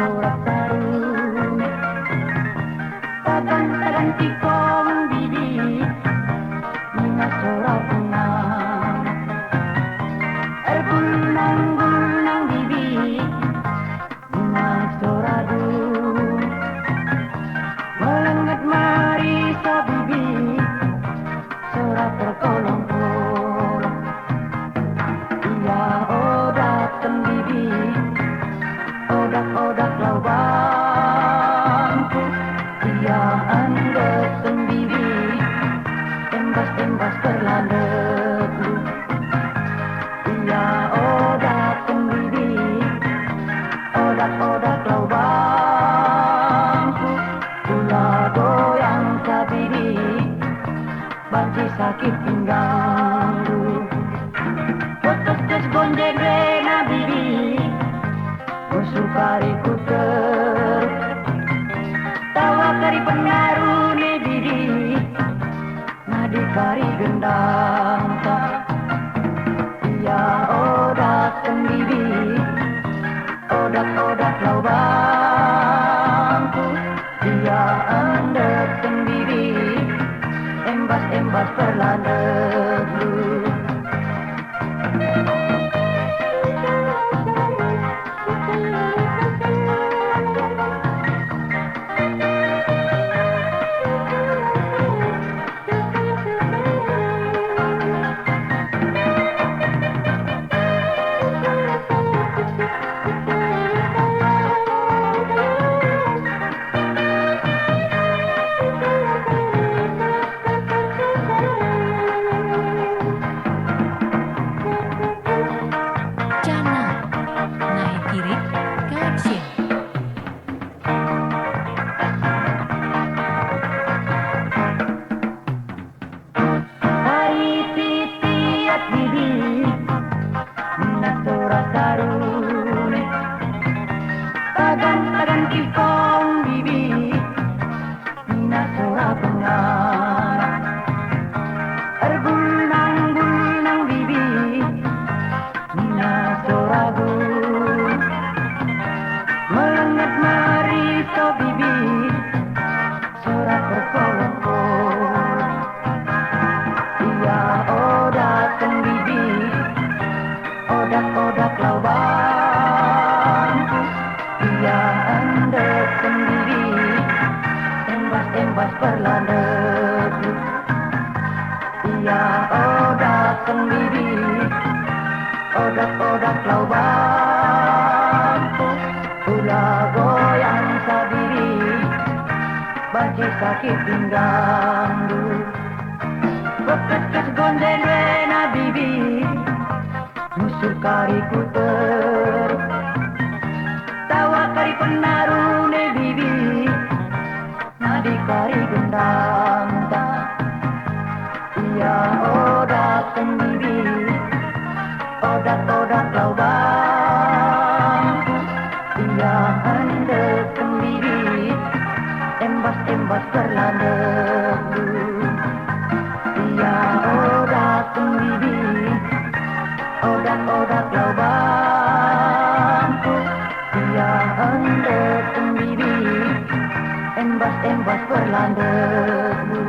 Sorak tarum tagan tikong bibi Mina sorak unang Erbunang bibi Mina soradu Melengat mari sa bibi Sorak terkolong-kolong Iya odatem bibi Odak-odak laubangku Dia andek sendiri Tembas-tembas berlandekku Dia odak sendiri Odak-odak laubangku Pula goyang sabiri Banci sakit pinggangku Putus-putus gonjeng rena bibi Sukari kuter Tawa kari pengaruh ne diri Nadi kari gendang tak Ia odak sendiri Odak-odak laubangku Dia andek sendiri Embas-embas berlandekku Tagan kikong bibi Mina sora pengar Erbunang-bunang bibi Mina soragu Melengat mari so bibi Sora terkolong-kolong Ia odakan bibi Odak-odak laubangku Dia andek sendiri Embas-embas berlandekku Dia odak sendiri Odak-odak laubangku Pula goyang sabiri Banci sakit pinggangku Bekas gonjeng rena bibi Musuh kari kuter Tawa kari penaruh ne bibi Nadi kari gendang tak Ia odak sendiri Odak-odak laubangku Ia andek sendiri Embas-embas berlandekku Ia odak sendiri Odak-odak laubangku Dia andek sendiri Embas-embas berlandekku